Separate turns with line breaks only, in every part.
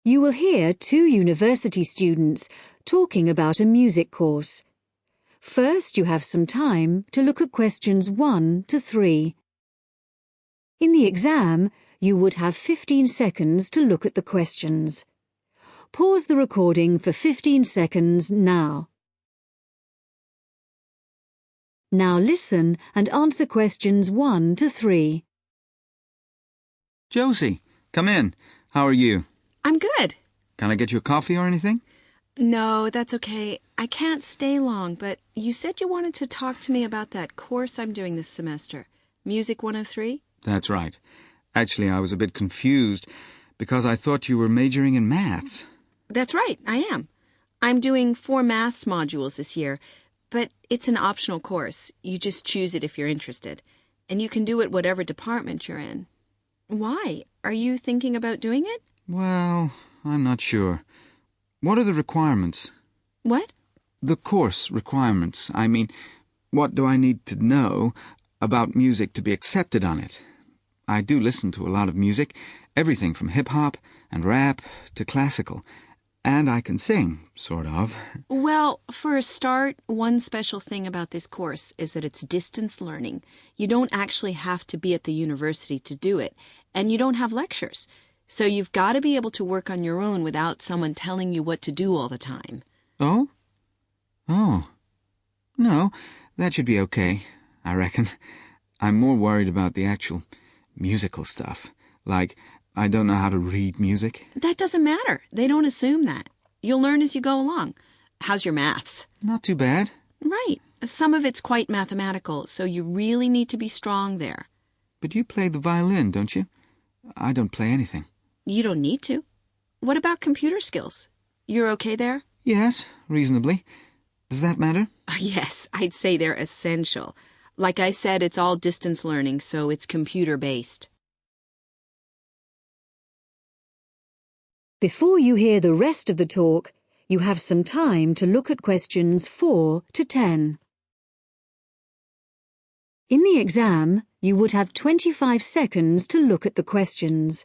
You will hear two university students talking about a music course. First, you have some time to look at questions 1 to 3. In the exam, you would have 15 seconds to look at the questions. Pause the recording for 15 seconds now. Now listen and answer questions 1 to 3.
Josie, come in. How are you?
I'm good.
Can I get you a coffee or anything?
No, that's okay. I can't stay long, but you said you wanted to talk to me about that course I'm doing this semester, Music 103?
That's right. Actually, I was a bit confused because I thought you were majoring in maths.
That's right, I am. I'm doing 4 maths modules this year, but it's an optional course. You just choose it if you're interested, and you can do it whatever department you're in. Why? Are you thinking about doing it?
Well, I'm not sure. What are the requirements?
What?
The course requirements. I mean, what do I need to know about music to be accepted on it? I do listen to a lot of music, everything from hip-hop and rap to classical. And I can sing, sort of.
Well, for a start, one special thing about this course is that it's distance learning. You don't actually have to be at the university to do it, and you don't have lectures. So you've got to be able to work on your own without someone telling you what to do all the time.
Oh? Oh. No, that should be okay, I reckon. I'm more worried about the actual musical stuff. Like, I don't know how to read music.
That doesn't matter. They don't assume that. You'll learn as you go along. How's your maths?
Not too bad.
Right. Some of it's quite mathematical, so you really need to be strong there.
But you play the violin, don't you? I don't play anything.
You don't need to. What about computer skills? You're okay there?
Yes, reasonably. Does that matter?
Yes, I'd say they're essential. Like I said, it's all distance learning, so it's computer-based.
Before you hear the rest of the talk, you have some time to look at questions 4 to 10. In the exam, you would have 25 seconds to look at the questions.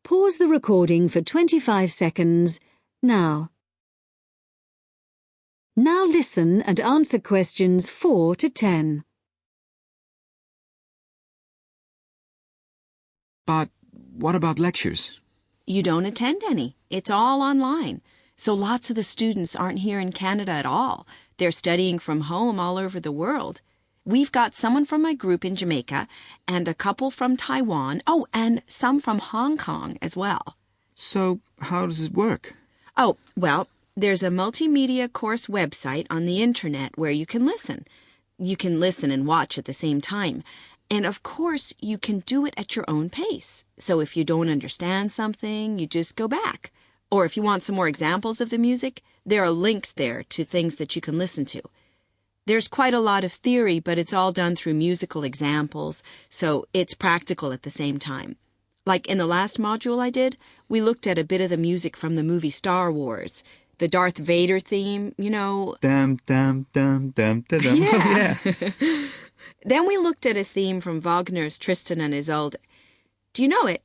Pause the recording for 25 seconds now. Now listen and answer questions 4 to 10.
But what about lectures?
You don't attend any. It's all online. So lots of the students aren't here in Canada at all. They're studying from home all over the world. We've got someone from my group in Jamaica and a couple from Taiwan. Oh, and some from Hong Kong as well.
So how does it work?
Oh, well, there's a multimedia course website on the internet where you can listen. You can listen and watch at the same time. And of course, you can do it at your own pace. So if you don't understand something, you just go back. Or if you want some more examples of the music, there are links there to things that you can listen to. There's quite a lot of theory, but it's all done through musical examples, so it's practical at the same time. Like in the last module I did, we looked at a bit of the music from the movie Star Wars. The Darth Vader theme, you know.
Dum, dum, dum, dum, dum, dum.
Yeah.
Yeah.
Then we looked at a theme from Wagner's Tristan and Isolde. Do you know it?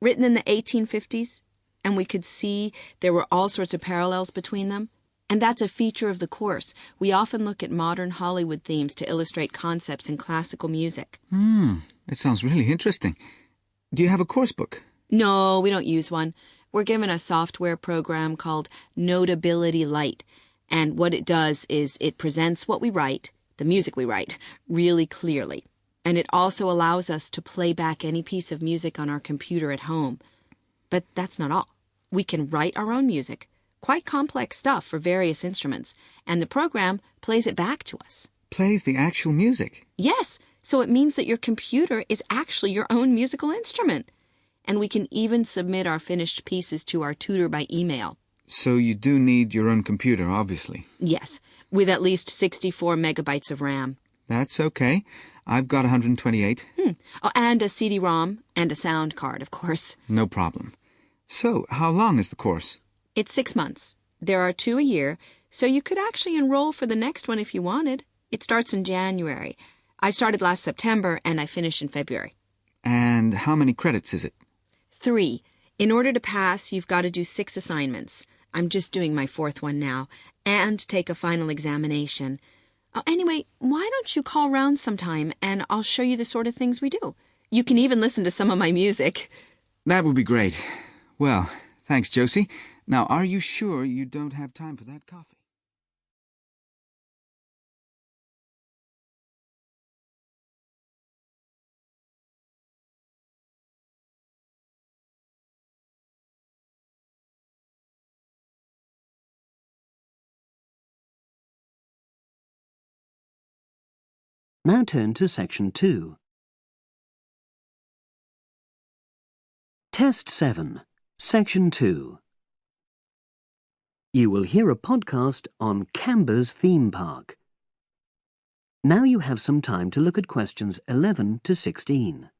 Written in the 1850s. And we could see there were all sorts of parallels between them. And that's a feature of the course. We often look at modern Hollywood themes to illustrate concepts in classical music.
It sounds really interesting. Do you have a course book?
No, we don't use one. We're given a software program called Notability Lite. And what it does is it presents what we write, the music we write, really clearly. And it also allows us to play back any piece of music on our computer at home. But that's not all. We can write our own music, quite complex stuff for various instruments, and the program plays it back to us.
Plays the actual music?
Yes, so it means that your computer is actually your own musical instrument. And we can even submit our finished pieces to our tutor by email.
So you do need your own computer, obviously.
Yes, with at least 64 megabytes of RAM.
That's okay. I've got 128.
Oh, and a CD-ROM and a sound card, of course.
No problem. So, how long is the course?
It's 6 months. There are 2 a year, so you could actually enroll for the next one if you wanted. It starts in January. I started last September and I finish in February.
And how many credits is it?
3. In order to pass, you've got to do 6 assignments. I'm just doing my 4th one now, and take a final examination. Anyway, why don't you call round sometime and I'll show you the sort of things we do. You can even listen to some of my music.
That would be great. Well, thanks, Josie. Now, are you sure you don't have time for that coffee?
Now turn to Section 2. Test 7, Section 2. You will hear a podcast on Canberra's theme park. Now you have some time to look at questions 11 to 16.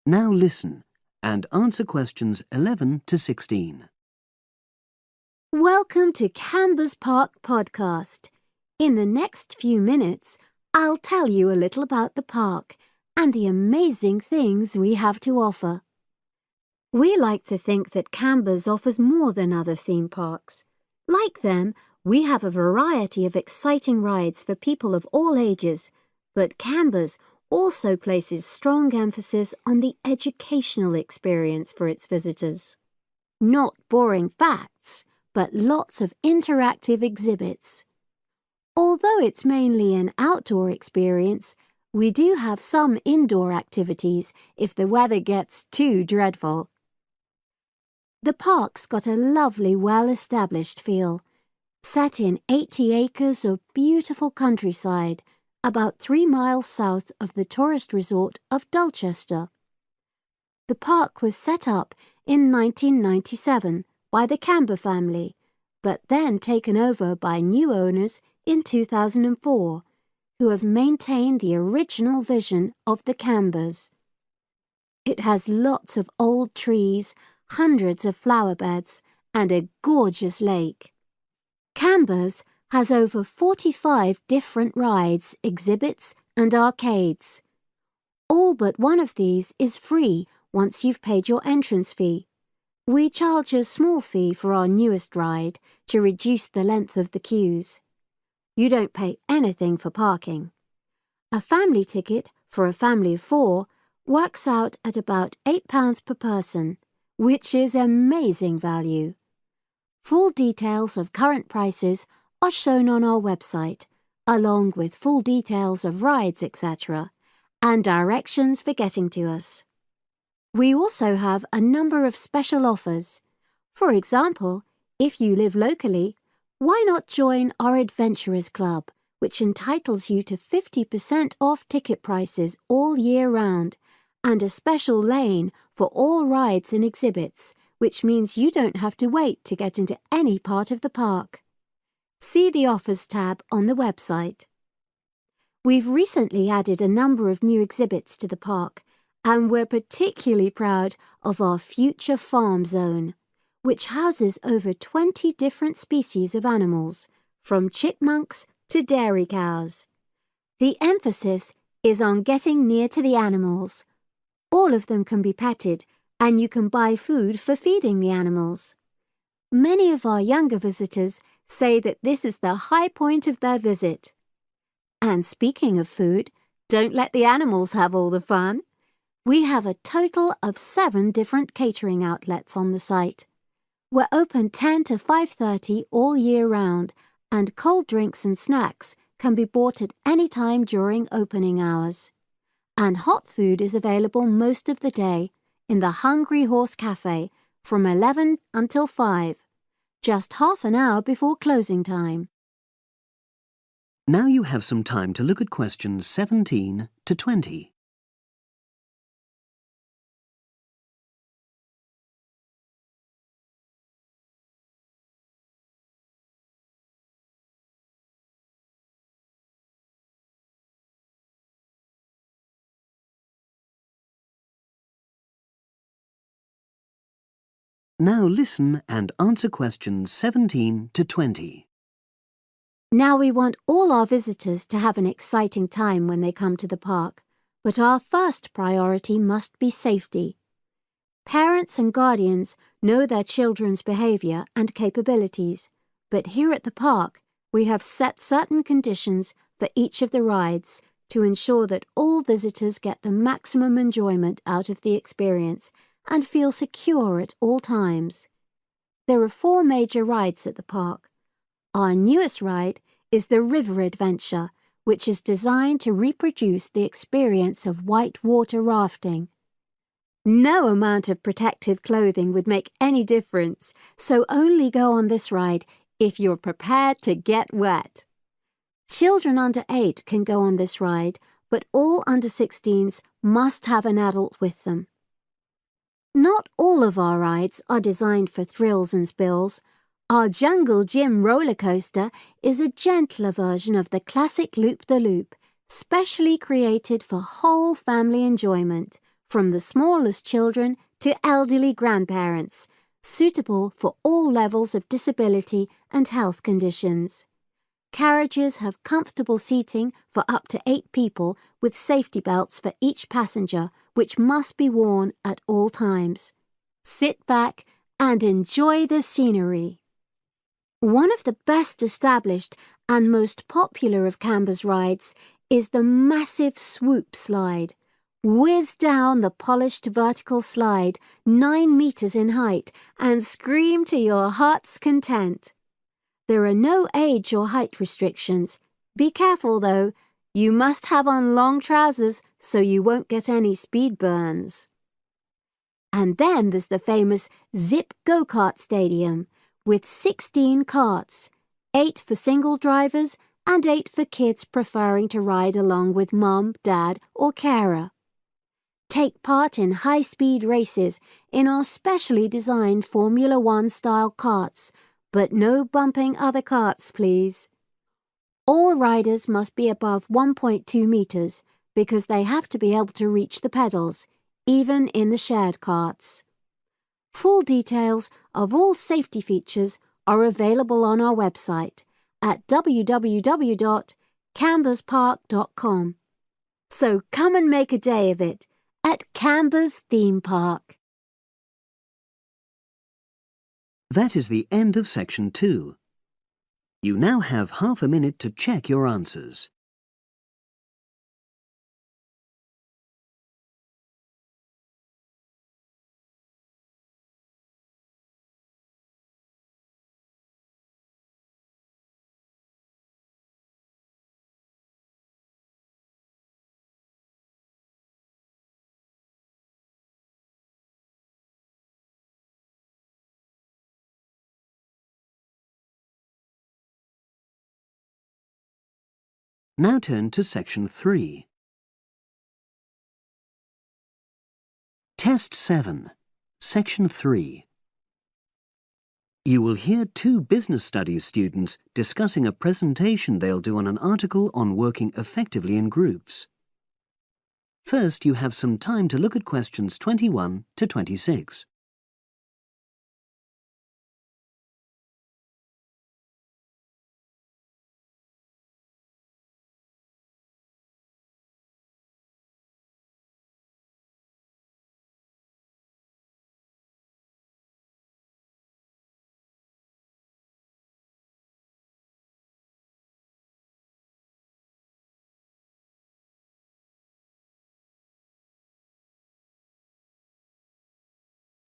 Now listen and answer questions 11 to 16.
Welcome to Canberra's Park podcast. In the next few minutes, I'll tell you a little about the park and the amazing things we have to offer. We like to think that Canberra's offers more than other theme parks. Like them, we have a variety of exciting rides for people of all ages, but Canberra's also places strong emphasis on the educational experience for its visitors. Not boring facts, but lots of interactive exhibits. Although it's mainly an outdoor experience, we do have some indoor activities if the weather gets too dreadful. The park's got a lovely, well-established feel, set in 80 acres of beautiful countryside, about 3 miles south of the tourist resort of Dulchester. The park was set up in 1997 by the Canberra family, but then taken over by new owners in 2004, who have maintained the original vision of the Canberras. It has lots of old trees, hundreds of flower beds, and a gorgeous lake. Canberra's has over 45 different rides, exhibits, and arcades. All but one of these is free once you've paid your entrance fee. We charge a small fee for our newest ride to reduce the length of the queues. You don't pay anything for parking. A family ticket for a family of 4 works out at about £8 per person, which is amazing value. Full details of current prices are shown on our website, along with full details of rides, etc., and directions for getting to us. We also have a number of special offers. For example, if you live locally, why not join our Adventurers Club, which entitles you to 50% off ticket prices all year round, and a special lane for all rides and exhibits, which means you don't have to wait to get into any part of the park. See the Offers tab on the website. We've recently added a number of new exhibits to the park, and we're particularly proud of our Future Farm Zone, which houses over 20 different species of animals, from chipmunks to dairy cows. The emphasis is on getting near to the animals. All of them can be petted, and you can buy food for feeding the animals. Many of our younger visitors say that this is the high point of their visit. And speaking of food, don't let the animals have all the fun. We have a total of 7 different catering outlets on the site. We're open 10 to 5:30 all year round, and cold drinks and snacks can be bought at any time during opening hours. And hot food is available most of the day in the Hungry Horse Cafe from 11 until 5, just half an hour before closing time.
Now you have some time to look at questions 17 to 20. Now listen and answer questions 17 to 20.
Now we want all our visitors to have an exciting time when they come to the park, but our first priority must be safety. Parents and guardians know their children's behaviour and capabilities, but here at the park we have set certain conditions for each of the rides to ensure that all visitors get the maximum enjoyment out of the experience and feel secure at all times. There are 4 major rides at the park. Our newest ride is the River Adventure, which is designed to reproduce the experience of whitewater rafting. No amount of protective clothing would make any difference, so only go on this ride if you're prepared to get wet. Children under 8 can go on this ride, but all under 16s must have an adult with them. Not all of our rides are designed for thrills and spills. Our Jungle Gym roller coaster is a gentler version of the classic Loop-the-Loop, specially created for whole family enjoyment, from the smallest children to elderly grandparents, suitable for all levels of disability and health conditions. Carriages have comfortable seating for up to 8 people with safety belts for each passenger, which must be worn at all times. Sit back and enjoy the scenery. One of the best established and most popular of Canberra's rides is the massive swoop slide. Whiz down the polished vertical slide 9 meters in height and scream to your heart's content. There are no age or height restrictions. Be careful though, you must have on long trousers so you won't get any speed burns. And then there's the famous Zip Go-Kart Stadium with 16 karts, 8 for single drivers and 8 for kids preferring to ride along with mum, dad or carer. Take part in high-speed races in our specially designed Formula 1 style karts, but no bumping other karts, please. All riders must be above 1.2 meters because they have to be able to reach the pedals, even in the shared karts. Full details of all safety features are available on our website at www.camberspark.com. So come and make a day of it at Canberra's theme park.
That is the end of section 2. You now have half a minute to check your answers. Now turn to section 3. Test 7, section 3. You will hear 2 business studies students discussing a presentation they'll do on an article on working effectively in groups. First, you have some time to look at questions 21 to 26.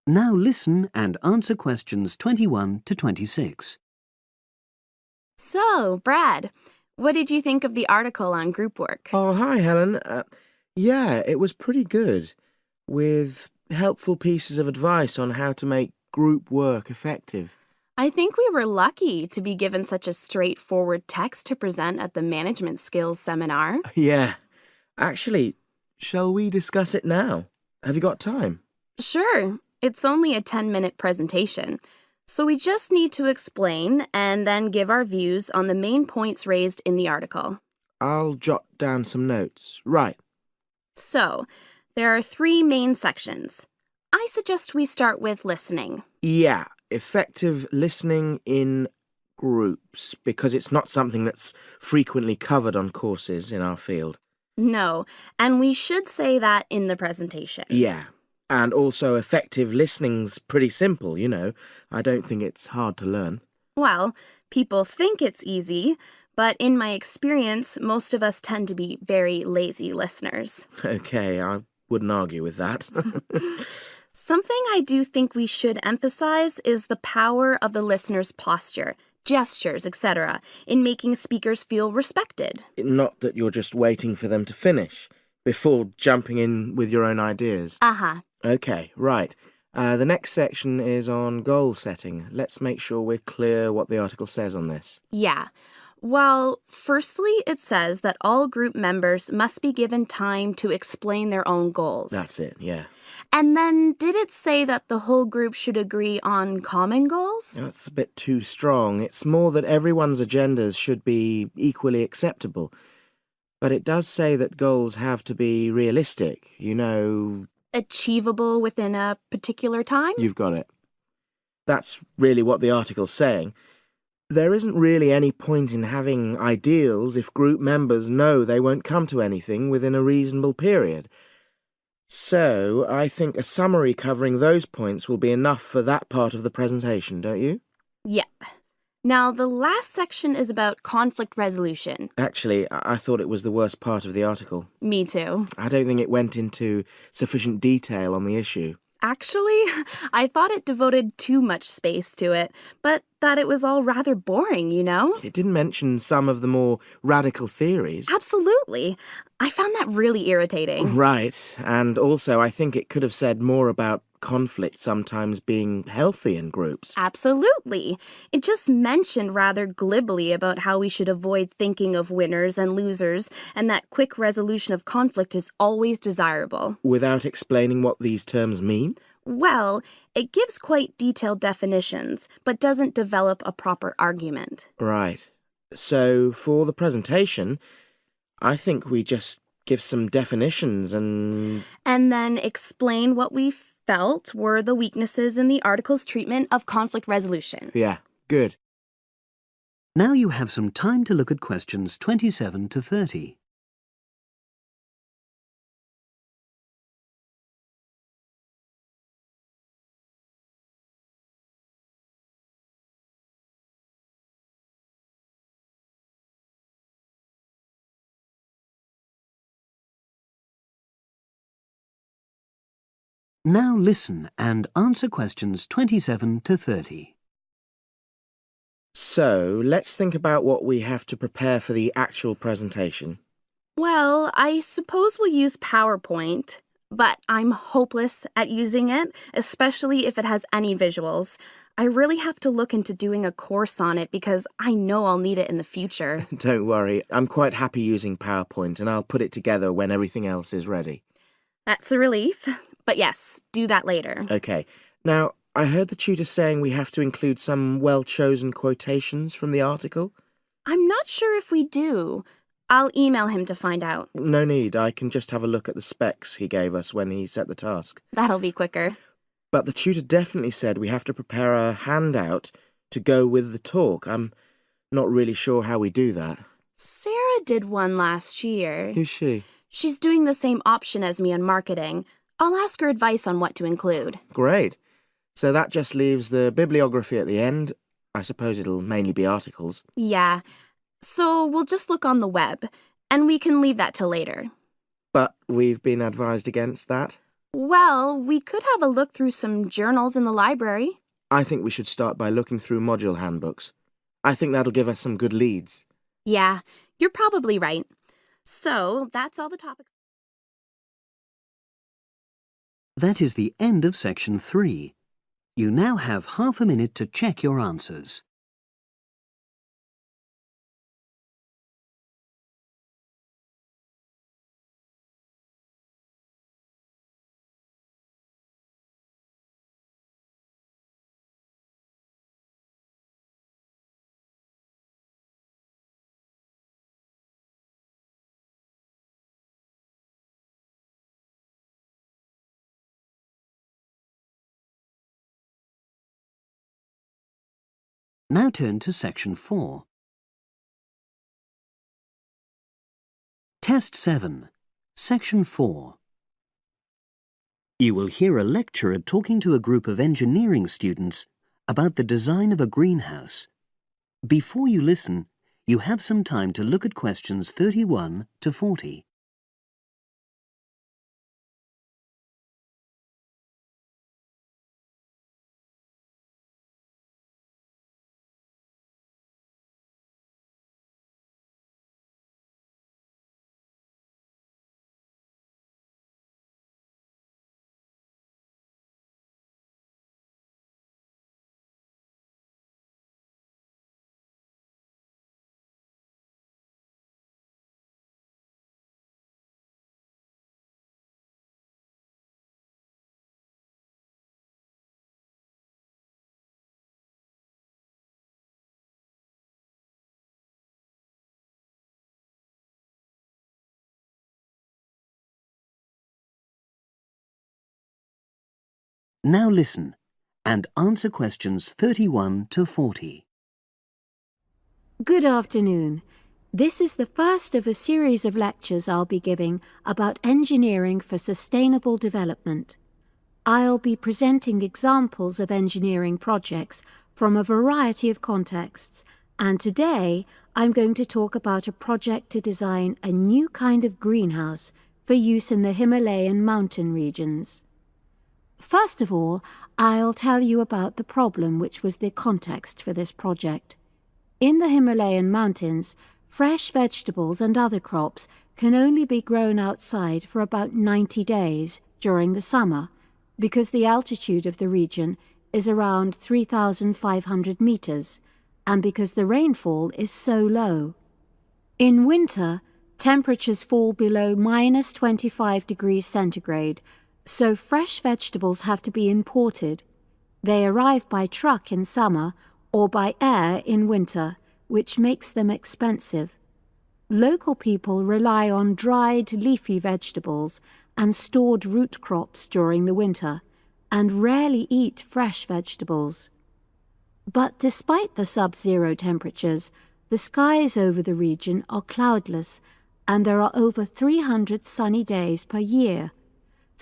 Now listen and answer questions 21 to 26.
So, Brad, what did you think of the article on group work?
Oh, hi, Helen. Yeah, it was pretty good, with helpful pieces of advice on how to make group work effective.
I think we were lucky to be given such a straightforward text to present at the management skills seminar.
Yeah. Actually, shall we discuss it now? Have you got time?
Sure, it's only a 10-minute presentation, so we just need to explain and then give our views on the main points raised in the article.
I'll jot down some notes. Right.
So, there are 3 main sections: I suggest we start with listening.
Yeah, effective listening in groups, because it's not something that's frequently covered on courses in our field.
No, and we should say that in the presentation.
Yeah, and also effective listening's pretty simple, you know. I don't think it's hard to learn.
Well, people think it's easy, but in my experience, most of us tend to be very lazy listeners.
Okay, I wouldn't argue with that.
Something I do think we should emphasize is the power of the listener's posture, gestures, etc., in making speakers feel respected.
Not that you're just waiting for them to finish before jumping in with your own ideas.
Uh-huh.
Okay, right. The next section is on goal setting. Let's make sure we're clear what the article says on this.
Yeah. Well, firstly, it says that all group members must be given time to explain their own goals.
That's it, yeah.
And then did it say that the whole group should agree on common goals?
That's a bit too strong. It's more that everyone's agendas should be equally acceptable. But it does say that goals have to be realistic. You know,
Achievable within a particular time?
you've got it. That's really what the article's saying. There isn't really any point in having ideals if group members know they won't come to anything within a reasonable period. So, I think a summary covering those points will be enough for that part of the presentation, don't you?
Yeah. Now, the last section is about conflict resolution.
Actually, I thought it was the worst part of the article.
Me too.
I don't think it went into sufficient detail on the issue.
Actually, I thought it devoted too much space to it, but that it was all rather boring, you know?
It didn't mention some of the more radical theories.
Absolutely. I found that really irritating.
Right, and also I think it could have said more about conflict sometimes being healthy in groups.
Absolutely. It just mentioned rather glibly about how we should avoid thinking of winners and losers, and that quick resolution of conflict is always desirable.
Without explaining what these terms mean?
Well, it gives quite detailed definitions, but doesn't develop a proper argument.
Right. So, for the presentation, I think we just give some definitions and
then explain what we felt were the weaknesses in the article's treatment of conflict resolution.
yeah, good.
Now you have some time to look at questions 27 to 30. Now listen and answer questions 27 to 30.
So, let's think about what we have to prepare for the actual presentation.
Well, I suppose we'll use PowerPoint, but I'm hopeless at using it, especially if it has any visuals. I really have to look into doing a course on it because I know I'll need it in the future.
Don't worry, I'm quite happy using PowerPoint and I'll put it together when everything else is ready.
That's a relief. But yes, do that later.
Okay. Now, I heard the tutor saying we have to include some well-chosen quotations from the article.
I'm not sure if we do. I'll email him to find out.
No need, I can just have a look at the specs he gave us when he set the task.
That'll be quicker.
But the tutor definitely said we have to prepare a handout to go with the talk. I'm not really sure how we do that.
Sarah did one last year.
Who's she?
She's doing the same option as me on marketing. I'll ask her advice on what to include.
Great. So that just leaves the bibliography at the end. I suppose it'll mainly be articles.
Yeah. So we'll just look on the web, and we can leave that till later.
But we've been advised against that.
Well, we could have a look through some journals in the library.
I think we should start by looking through module handbooks. I think that'll give us some good leads.
Yeah, you're probably right. So that's all the topics.
That is the end of section 3. You now have half a minute to check your answers. Now turn to Section 4. Test 7, Section 4. You will hear a lecturer talking to a group of engineering students about the design of a greenhouse. Before you listen, you have some time to look at questions 31 to 40. Now listen and answer questions 31 to 40.
Good afternoon. This is the first of a series of lectures I'll be giving about engineering for sustainable development. I'll be presenting examples of engineering projects from a variety of contexts, and today I'm going to talk about a project to design a new kind of greenhouse for use in the Himalayan mountain regions. First of all, I'll tell you about the problem which was the context for this project. In the Himalayan mountains, fresh vegetables and other crops can only be grown outside for about 90 days during the summer, because the altitude of the region is around 3,500 meters, and because the rainfall is so low. In winter, temperatures fall below minus 25 degrees centigrade, so fresh vegetables have to be imported. They arrive by truck in summer or by air in winter, which makes them expensive. Local people rely on dried leafy vegetables and stored root crops during the winter, and rarely eat fresh vegetables. But despite the sub-zero temperatures, the skies over the region are cloudless, and there are over 300 sunny days per year.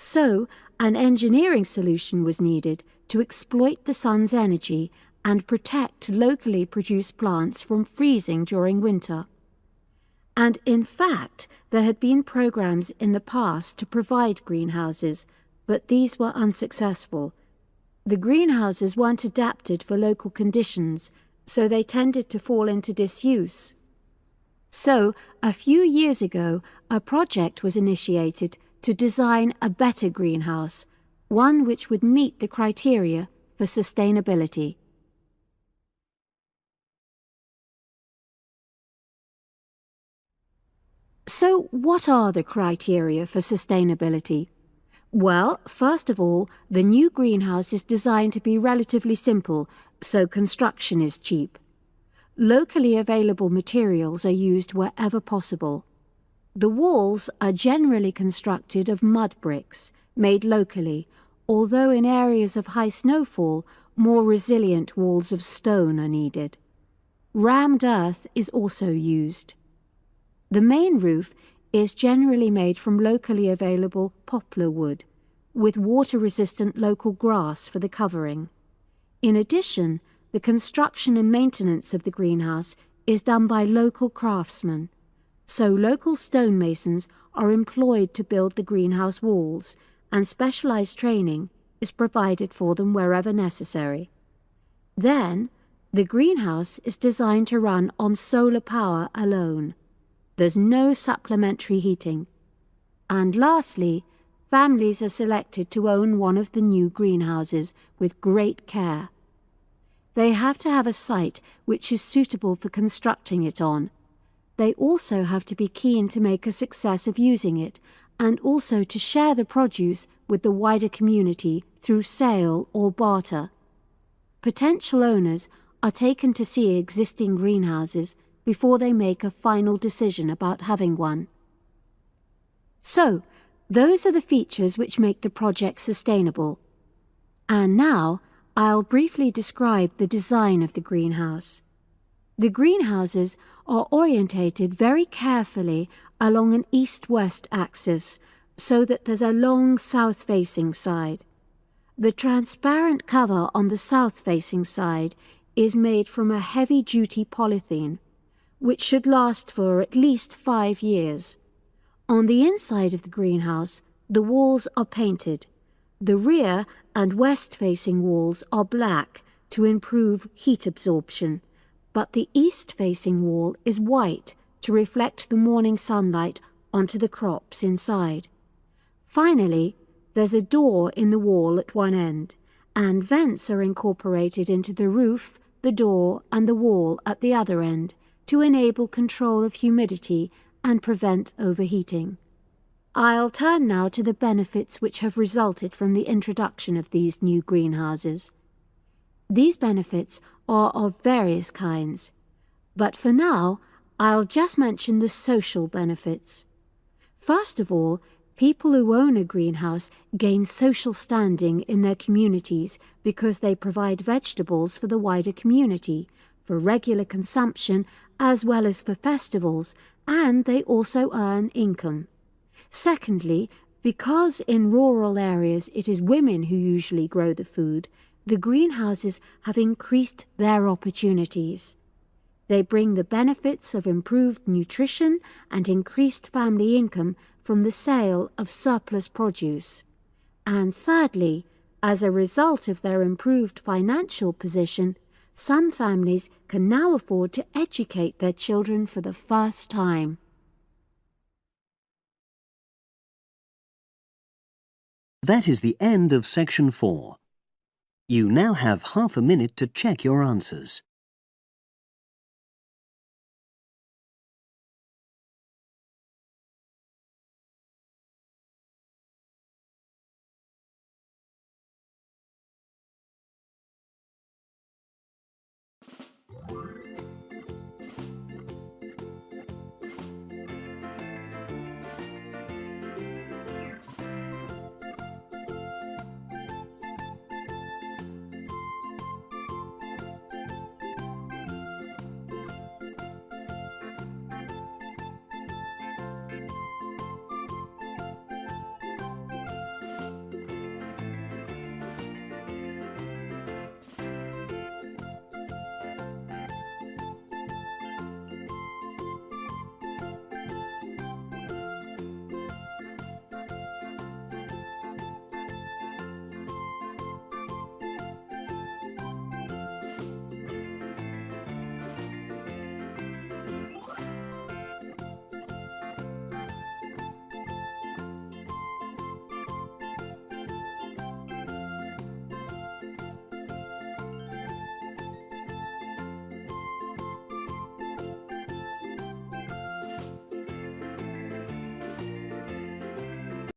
So, an engineering solution was needed to exploit the sun's energy and protect locally produced plants from freezing during winter. And in fact, there had been programs in the past to provide greenhouses, but these were unsuccessful. The greenhouses weren't adapted for local conditions, so they tended to fall into disuse. So, a few years ago, a project was initiated to design a better greenhouse, one which would meet the criteria for sustainability. So, what are the criteria for sustainability? Well, first of all, the new greenhouse is designed to be relatively simple, so construction is cheap. Locally available materials are used wherever possible. The walls are generally constructed of mud bricks, made locally, although in areas of high snowfall, more resilient walls of stone are needed. Rammed earth is also used. The main roof is generally made from locally available poplar wood, with water-resistant local grass for the covering. In addition, the construction and maintenance of the greenhouse is done by local craftsmen, so local stonemasons are employed to build the greenhouse walls, and specialized training is provided for them wherever necessary. Then, the greenhouse is designed to run on solar power alone. There's no supplementary heating. And lastly, families are selected to own one of the new greenhouses with great care. They have to have a site which is suitable for constructing it on. They also have to be keen to make a success of using it, and also to share the produce with the wider community through sale or barter. Potential owners are taken to see existing greenhouses before they make a final decision about having one. So, those are the features which make the project sustainable. And now, I'll briefly describe the design of the greenhouse. The greenhouses are orientated very carefully along an east-west axis so that there's a long south-facing side. The transparent cover on the south-facing side is made from a heavy-duty polythene, which should last for at least 5 years. On the inside of the greenhouse, the walls are painted. The rear and west-facing walls are black to improve heat absorption, but the east-facing wall is white to reflect the morning sunlight onto the crops inside. Finally, there's a door in the wall at one end, and vents are incorporated into the roof, the door, and the wall at the other end to enable control of humidity and prevent overheating. I'll turn now to the benefits which have resulted from the introduction of these new greenhouses. These benefits are of various kinds, but for now, I'll just mention the social benefits. First of all, people who own a greenhouse gain social standing in their communities because they provide vegetables for the wider community, for regular consumption as well as for festivals, and they also earn income. Secondly, because in rural areas it is women who usually grow the food, the greenhouses have increased their opportunities. They bring the benefits of improved nutrition and increased family income from the sale of surplus produce. And thirdly, as a result of their improved financial position, some families can now afford to educate their children for the first time.
That is the end of section 4. You now have half a minute to check your answers.